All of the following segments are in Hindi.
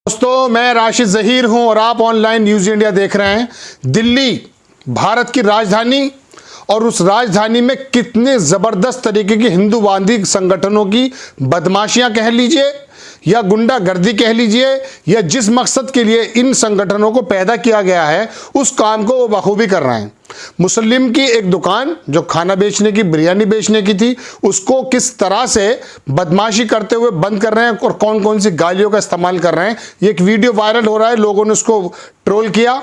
दोस्तों, मैं राशिद ज़हीर हूं और आप ऑनलाइन न्यूज़ इंडिया देख रहे हैं। दिल्ली भारत की राजधानी और उस राजधानी में कितने ज़बरदस्त तरीके की हिंदूवादी संगठनों की बदमाशियां कह लीजिए या गुंडागर्दी कह लीजिए या जिस मकसद के लिए इन संगठनों को पैदा किया गया है उस काम को वो बखूबी कर रहे हैं। मुस्लिम की एक दुकान जो खाना बेचने की, बिरयानी बेचने की थी, उसको किस तरह से बदमाशी करते हुए बंद कर रहे हैं और कौन कौन सी गालियों का इस्तेमाल कर रहे हैं। ये एक वीडियो वायरल हो रहा है, लोगों ने उसको ट्रोल किया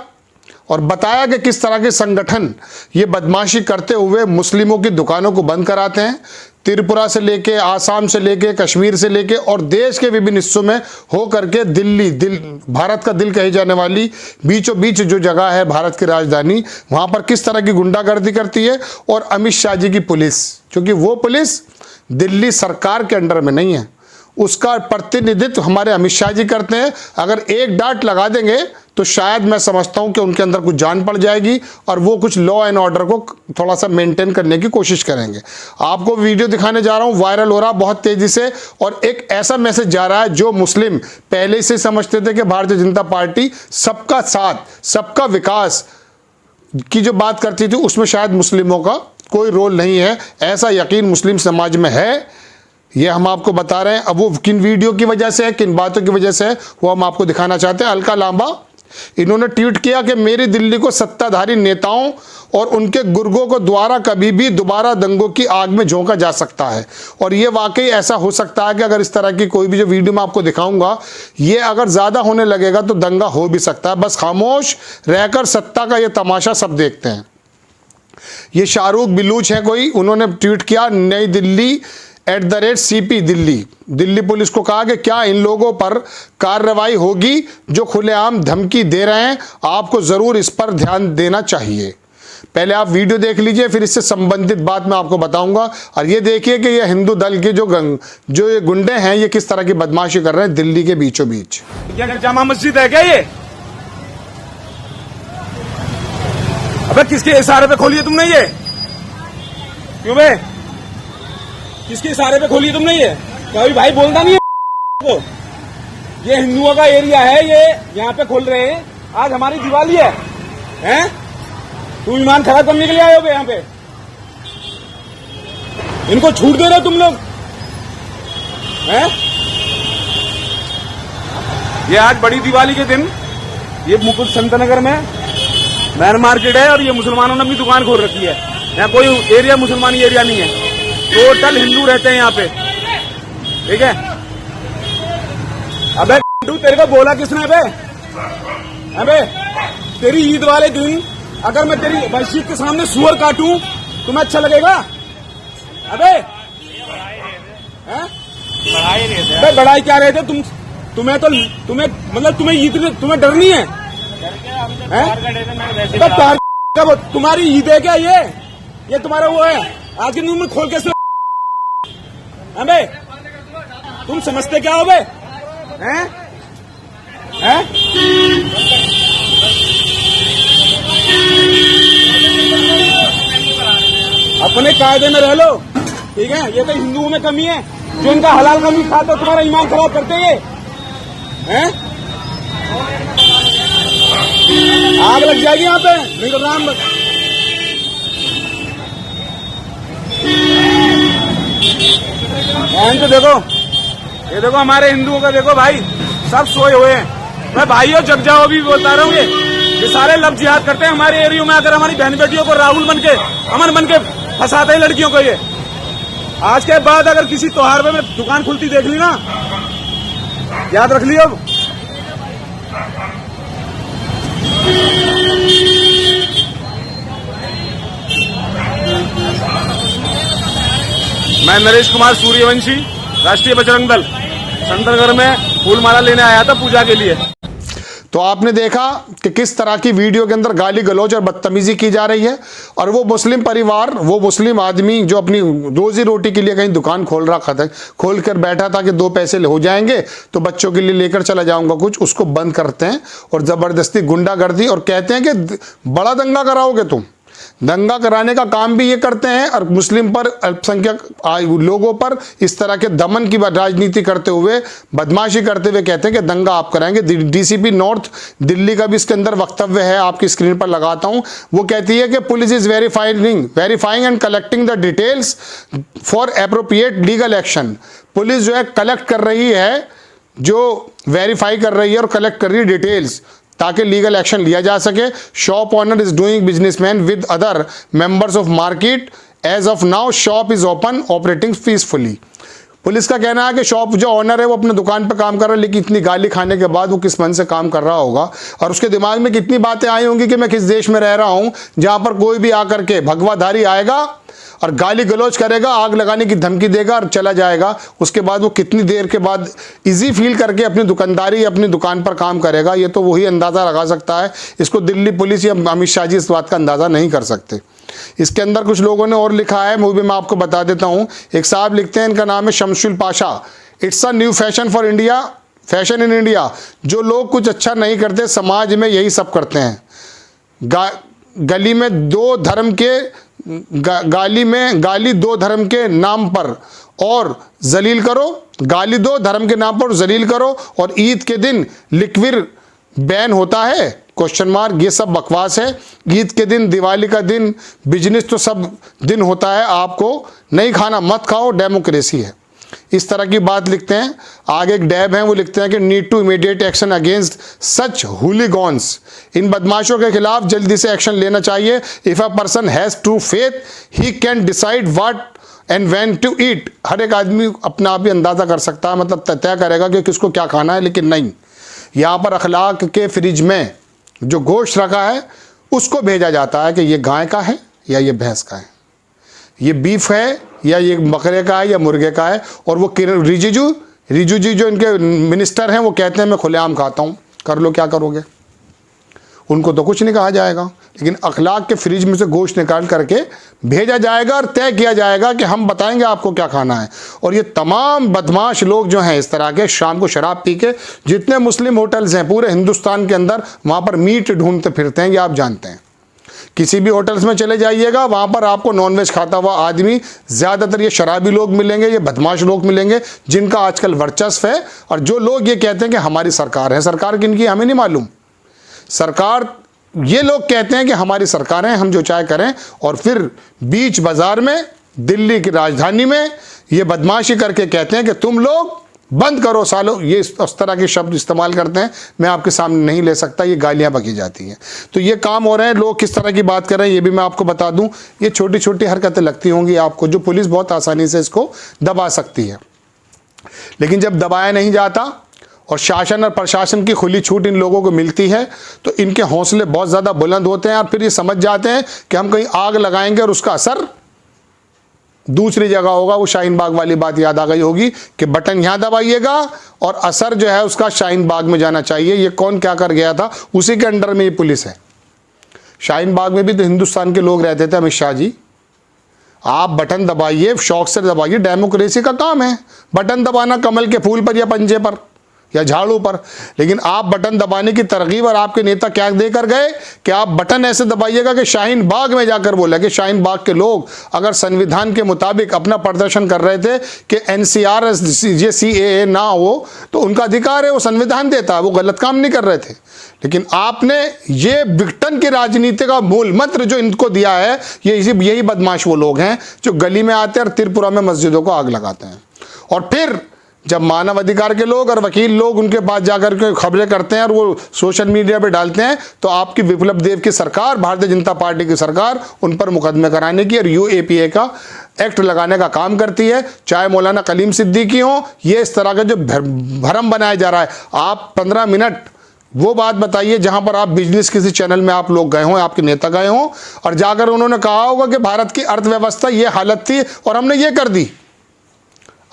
और बताया कि किस तरह के संगठन ये बदमाशी करते हुए मुस्लिमों की दुकानों को बंद कराते हैं। त्रिपुरा से लेके, आसाम से लेके, कश्मीर से लेके और देश के विभिन्न हिस्सों में हो करके दिल्ली, भारत का दिल कही जाने वाली बीचों बीच जो जगह है भारत की राजधानी, वहाँ पर किस तरह की गुंडागर्दी करती है। और अमित शाह जी की पुलिस, क्योंकि वो पुलिस दिल्ली सरकार के अंडर में नहीं है, उसका प्रतिनिधित्व हमारे अमित शाह जी करते हैं। अगर एक डांट लगा देंगे तो शायद मैं समझता हूं कि उनके अंदर कुछ जान पड़ जाएगी और वो कुछ लॉ एंड ऑर्डर को थोड़ा सा मेंटेन करने की कोशिश करेंगे। आपको वीडियो दिखाने जा रहा हूं, वायरल हो रहा बहुत तेजी से और एक ऐसा मैसेज जा रहा है जो मुस्लिम पहले से समझते थे कि भारतीय जनता पार्टी सबका साथ, सबका विकास की जो बात करती थी उसमें शायद मुस्लिमों का कोई रोल नहीं है। ऐसा यकीन मुस्लिम समाज में है, ये हम आपको बता रहे हैं। अब वो किन वीडियो की वजह से है, किन बातों की वजह से है, वो हम आपको दिखाना चाहते हैं। अलका लांबा इन्होंने ट्वीट किया कि मेरी दिल्ली को सत्ताधारी नेताओं और उनके गुर्गों को द्वारा कभी भी दोबारा दंगों की आग में झोंका जा सकता है। और ये वाकई ऐसा हो सकता है कि अगर इस तरह की कोई भी जो वीडियो मैं आपको दिखाऊंगा ये अगर ज़्यादा होने लगेगा तो दंगा हो भी सकता है। बस खामोश रहकर सत्ता का ये तमाशा सब देखते हैं। ये शाहरुख बिलूच है कोई, उन्होंने ट्वीट किया नई दिल्ली @CP दिल्ली पुलिस को कहा कि क्या इन लोगों पर कार्रवाई होगी जो खुलेआम धमकी दे रहे हैं, आपको ज़रूर इस पर ध्यान देना चाहिए। पहले आप वीडियो देख लीजिए, फिर इससे संबंधित बात मैं आपको बताऊंगा। और ये देखिए कि ये हिंदू दल के जो ये गुंडे हैं ये किस तरह की बदमाशी कर रहे हैं दिल्ली के बीचों बीच। जामा मस्जिद है क्या ये? अबे किसके इशारे पे खोली है तुमने ये? क्यों बे? किसके इशारे पे खोली तुमने ये? कभी भाई बोलता नहीं है को? ये हिंदुओं का एरिया है, ये यहाँ पे खोल रहे हैं। आज हमारी दिवाली है, हैं? तू ईमान खराब करने के लिए आए हो यहाँ पे? इनको छूट दे रहे हो तुम लोग, हैं? ये आज बड़ी दिवाली के दिन ये मुकुट संतनगर में मैन मार्केट है और ये मुसलमानों ने अपनी दुकान खोल रखी है। यहाँ कोई एरिया मुसलमानी एरिया नहीं है, टोटल हिंदू रहते हैं यहाँ पे, ठीक है? अबे तेरे को बोला किसने? अबे तेरी ईद वाले दिन अगर मैं तेरी मस्जिद के सामने सुअर काटूं तुम्हें अच्छा लगेगा? अबे बढ़ाई क्या रहे थे तुम? तुम्हें मतलब तुम्हें ईद, तुम्हें डर नहीं है? तुम्हारी ईद है क्या ये तुम्हारा वो है? आज के न्यूज में खोल के अबे तुम समझते क्या हो बे? हैं? अपने कायदे में रह लो, ठीक है? ये तो हिंदुओं में कमी है जो इनका हलाल का मीट खाता, तुम्हारा ईमान खराब करते हैं। आग लग जाएगी यहाँ पे, नहीं तो राम। तो देखो, ये देखो हमारे हिंदुओं का, देखो भाई सब सोए हुए हैं। मैं भाइयों जग जाओ अभी बोलता रहा हूँ, ये सारे लफ्ज जिहाद करते हैं हमारे एरिया में। अगर हमारी बहन बेटियों को राहुल बन के, अमन बन के फंसाते हैं लड़कियों को। ये आज के बाद अगर किसी त्योहार में दुकान खुलती देख ली ना, याद रख लियो। मैं नरेश कुमार सूर्यवंशी, राष्ट्रीय बजरंग दल, संतनगर में फूल माला लेने आया था पूजा के लिए। तो आपने देखा कि किस तरह की वीडियो के अंदर गाली गलौज और बदतमीजी की जा रही है। और वो मुस्लिम परिवार, वो मुस्लिम आदमी जो अपनी रोजी रोटी के लिए कहीं दुकान खोल रखा था, खोल कर बैठा था कि 2 पैसे हो जाएंगे तो बच्चों के लिए लेकर चला जाऊंगा कुछ, उसको बंद करते हैं और ज़बरदस्ती गुंडागर्दी और कहते हैं कि बड़ा दंगा कराओगे तुम। दंगा कराने का काम भी ये करते हैं और मुस्लिम पर, अल्पसंख्यक लोगों पर इस तरह के दमन की राजनीति करते हुए, बदमाशी करते हुए कहते हैं कि दंगा आप कराएंगे। डीसीपी नॉर्थ दिल्ली का भी इसके अंदर वक्तव्य है, आपकी स्क्रीन पर लगाता हूं। वो कहती है कि police is verifying and collecting the details for appropriate legal action. Police जो है कलेक्ट कर रही है, जो वेरीफाई कर रही है और कलेक्ट कर रही है डिटेल्स, ताकि लीगल एक्शन लिया जा सके। Shop owner is doing businessman with other members of market. As of now shop is open operating peacefully. Police का कहना है कि शॉप जो ओनर है वो अपने दुकान पर काम कर रहा है, लेकिन इतनी गाली खाने के बाद वो किस मन से काम कर रहा होगा और उसके दिमाग में कितनी बातें आई होंगी कि मैं किस देश में रह रहा हूं जहां पर कोई भी आकर के भगवाधारी आएगा और गाली गलौज करेगा, आग लगाने की धमकी देगा और चला जाएगा। उसके बाद वो कितनी देर के बाद इजी फील करके अपनी दुकानदारी, अपनी दुकान पर काम करेगा, ये तो वही अंदाज़ा लगा सकता है। इसको दिल्ली पुलिस या अमित शाह जी इस बात का अंदाज़ा नहीं कर सकते। इसके अंदर कुछ लोगों ने और लिखा है, वो भी मैं आपको बता देता हूँ। एक साहब लिखते हैं, इनका नाम है Shamshul Pasha. It's a new fashion for India, fashion in India. जो लोग कुछ अच्छा नहीं करते समाज में यही सब करते हैं। गली में दो धर्म के गाली दो धर्म के नाम पर और जलील करो, गाली दो धर्म के नाम पर जलील करो, और ईद के दिन लिक्विड बैन होता है क्वेश्चन मार्क। ये सब बकवास है। ईद के दिन, दिवाली का दिन, बिजनेस तो सब दिन होता है, आपको नहीं खाना मत खाओ, डेमोक्रेसी है। इस तरह की बात लिखते हैं। आगे एक डैब है, वो लिखते हैं कि need to immediate action against such hooligans. इन बदमाशों के खिलाफ जल्दी से एक्शन लेना चाहिए। If a person has true faith he can decide what and when to eat. हर एक आदमी अपना आप ही अंदाजा कर सकता है, मतलब तय करेगा कि किसको क्या खाना है, लेकिन नहीं, यहाँ पर अखलाक के फ्रिज में जो गोश्त रखा है उसको भेजा जाता है कि ये गाय का है या ये भैंस का है, ये बीफ है या ये बकरे का है या मुर्गे का है। और वो रिजिजू जी जो इनके मिनिस्टर हैं वो कहते हैं मैं खुलेआम खाता हूँ, कर लो क्या करोगे, उनको तो कुछ नहीं कहा जाएगा। लेकिन अखलाक के फ्रिज में से गोश्त निकाल करके भेजा जाएगा और तय किया जाएगा कि हम बताएंगे आपको क्या खाना है। और ये तमाम बदमाश लोग जो हैं इस तरह के, शाम को शराब पी के, जितने मुस्लिम होटल्स हैं पूरे हिंदुस्तान के अंदर, वहाँ पर मीट ढूंढते फिरते हैं, ये आप जानते हैं। किसी भी होटल्स में चले जाइएगा, वहाँ पर आपको नॉनवेज खाता हुआ आदमी, ज़्यादातर ये शराबी लोग मिलेंगे, ये बदमाश लोग मिलेंगे जिनका आजकल वर्चस्व है। और जो लोग ये कहते हैं कि हमारी सरकार है, सरकार किनकी हमें नहीं मालूम। सरकार, ये लोग कहते हैं कि हमारी सरकार है, हम जो चाहे करें, और फिर बीच बाजार में, दिल्ली की राजधानी में ये बदमाशी करके कहते हैं कि तुम लोग बंद करो सालो। ये उस तरह के शब्द इस्तेमाल करते हैं, मैं आपके सामने नहीं ले सकता, ये गालियां बकी जाती हैं। तो ये काम हो रहे हैं, लोग किस तरह की बात कर रहे हैं ये भी मैं आपको बता दूं। ये छोटी छोटी हरकतें लगती होंगी आपको, जो पुलिस बहुत आसानी से इसको दबा सकती है। लेकिन जब दबाया नहीं जाता और शासन और प्रशासन की खुली छूट इन लोगों को मिलती है, तो इनके हौसले बहुत ज़्यादा बुलंद होते हैं और फिर ये समझ जाते हैं कि हम कहीं आग लगाएंगे और उसका असर दूसरी जगह होगा। वो शाहीन बाग वाली बात याद आ गई होगी कि बटन यहाँ दबाइएगा और असर जो है उसका शाहीन बाग में जाना चाहिए। ये कौन क्या कर गया था, उसी के अंडर में ये पुलिस है। शाहीन बाग में भी तो हिंदुस्तान के लोग रहते थे, अमित शाह जी। आप बटन दबाइए, शौक से दबाइए, डेमोक्रेसी का काम है बटन दबाना, कमल के फूल पर या पंजे पर या झाड़ू पर। लेकिन आप बटन दबाने की तरकीब, और आपके नेता क्या देकर गए कि आप बटन ऐसे दबाइएगा कि शाहीन बाग में जाकर बोला कि शाहीन बाग के लोग अगर संविधान के मुताबिक अपना प्रदर्शन कर रहे थे कि एनसीआर ये CAA ना हो, तो उनका अधिकार है, वो संविधान देता है, वो गलत काम नहीं कर रहे थे। लेकिन आपने ये विघटन की राजनीति का मूल मंत्र जो इनको दिया है, यही बदमाश वो लोग हैं जो गली में आते हैं और त्रिपुरा में मस्जिदों को आग लगाते हैं। और फिर जब मानव अधिकार के लोग और वकील लोग उनके पास जाकर के खबरें करते हैं और वो सोशल मीडिया पे डालते हैं, तो आपकी विप्लव देव की सरकार, भारतीय जनता पार्टी की सरकार उन पर मुकदमे कराने की और UAPA का एक्ट लगाने का काम करती है। चाहे मौलाना कलीम सिद्दीकी हो, ये इस तरह का जो भरम बनाया जा रहा है। आप 15 मिनट वो बात बताइए जहां पर आप बिजनेस किसी चैनल में आप लोग गए हों, आपके नेता गए हों और जाकर उन्होंने कहा होगा कि भारत की अर्थव्यवस्था ये हालत थी और हमने ये कर दी।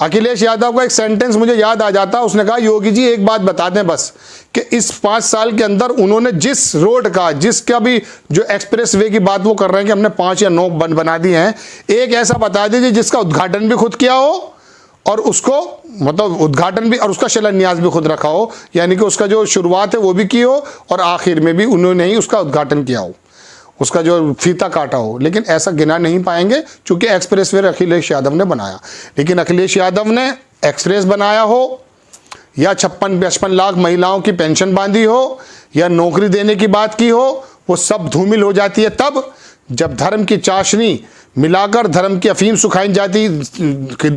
अखिलेश यादव का एक सेंटेंस मुझे याद आ जाता, उसने कहा योगी जी एक बात बता दें बस कि इस 5 साल के अंदर उन्होंने जिस रोड का, जिसका भी जो एक्सप्रेस वे की बात वो कर रहे हैं कि हमने 5 या 9 बना दिए हैं, एक ऐसा बता दीजिए जिसका उद्घाटन भी खुद किया हो और उसको मतलब उद्घाटन भी और उसका शिलान्यास भी खुद रखा हो, यानी कि उसका जो शुरुआत है वो भी की हो और आखिर में भी उन्होंने ही उसका उद्घाटन किया हो। उसका जो फीता काटा हो, लेकिन ऐसा गिना नहीं पाएंगे क्योंकि एक्सप्रेस वे अखिलेश यादव ने बनाया। लेकिन अखिलेश यादव ने एक्सप्रेस बनाया हो या 56-55 लाख महिलाओं की पेंशन बांधी हो या नौकरी देने की बात की हो, वो सब धूमिल हो जाती है तब जब धर्म की चाशनी मिलाकर धर्म की अफीम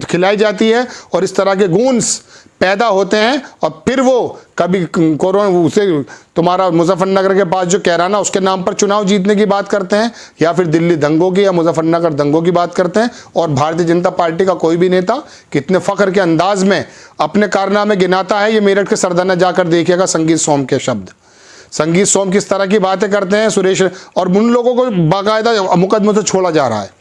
खिलाई जाती है और इस तरह के गूंज पैदा होते हैं। और फिर वो कभी कोरोना उसे तुम्हारा मुजफ्फरनगर के पास जो कैराना उसके नाम पर चुनाव जीतने की बात करते हैं, या फिर दिल्ली दंगों की या मुजफ्फरनगर दंगों की बात करते हैं। और भारतीय जनता पार्टी का कोई भी नेता कितने फख्र के अंदाज में अपने कारनामे गिनाता है, ये मेरठ के सरदाना जाकर देखिएगा। संगीत सोम के शब्द, संगीत सोम किस तरह की बातें करते हैं सुरेश, और उन लोगों को बाकायदा मुकदमे से छोड़ा जा रहा है।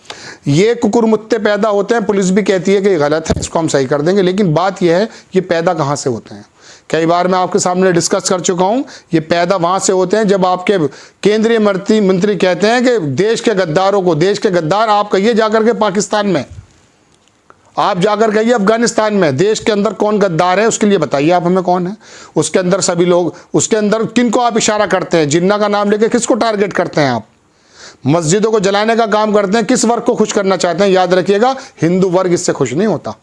ये कुकुरमुत्ते पैदा होते हैं, पुलिस भी कहती है कि ये गलत है, इसको हम सही कर देंगे। लेकिन बात यह है ये पैदा कहाँ से होते हैं, कई बार मैं आपके सामने डिस्कस कर चुका हूँ। ये पैदा वहाँ से होते हैं जब आपके केंद्रीय मंत्री कहते हैं कि देश के गद्दारों को, देश के गद्दार आप कहिए जाकर के पाकिस्तान में, आप जाकर कहिए अफगानिस्तान में, देश के अंदर कौन गद्दार है उसके लिए बताइए आप हमें कौन है। उसके अंदर सभी लोग, उसके अंदर किनको आप इशारा करते हैं, जिन्ना का नाम लेके किसको टारगेट करते हैं आप, मस्जिदों को जलाने का काम करते हैं, किस वर्ग को खुश करना चाहते हैं। याद रखिएगा हिंदू वर्ग इससे खुश नहीं होता।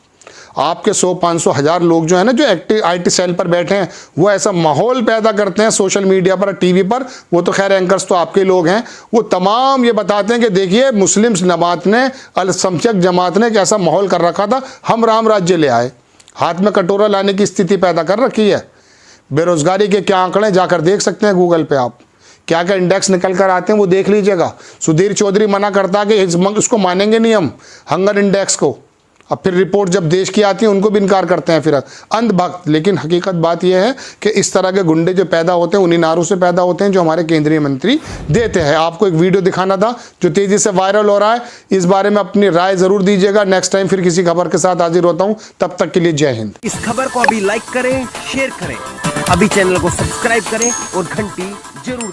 आपके 100-500 हज़ार लोग जो है ना, जो एक्टिव IT सेल पर बैठे हैं, वो ऐसा माहौल पैदा करते हैं सोशल मीडिया पर, टीवी पर। वो तो खैर एंकर्स तो आपके लोग हैं, वो तमाम ये बताते हैं कि देखिए मुस्लिम जमात ने, अल्पसंख्यक जमात ने कैसा माहौल कर रखा था, हम राम राज्य ले आए, हाथ में कटोरा लाने की स्थिति पैदा कर रखी है। बेरोजगारी के क्या आंकड़े जाकर देख सकते हैं गूगल पे आप, क्या क्या इंडेक्स निकल कर आते हैं वो देख लीजिएगा। सुधीर चौधरी मना करता कि इसको मानेंगे नहीं हम, हंगर इंडेक्स को। अब फिर रिपोर्ट जब देश की आती है उनको भी इनकार करते हैं फिर अंधभक्त। लेकिन हकीकत बात यह है कि इस तरह के गुंडे जो पैदा होते हैं उन्हीं नारों से पैदा होते हैं जो हमारे केंद्रीय मंत्री देते हैं। आपको एक वीडियो दिखाना था जो तेजी से वायरल हो रहा है, इस बारे में अपनी राय जरूर दीजिएगा। नेक्स्ट टाइम फिर किसी खबर के साथ हाजिर होता हूं, तब तक के लिए जय हिंद। इस खबर को अभी लाइक करें, शेयर करें, अभी चैनल को सब्सक्राइब करें और घंटी जरूर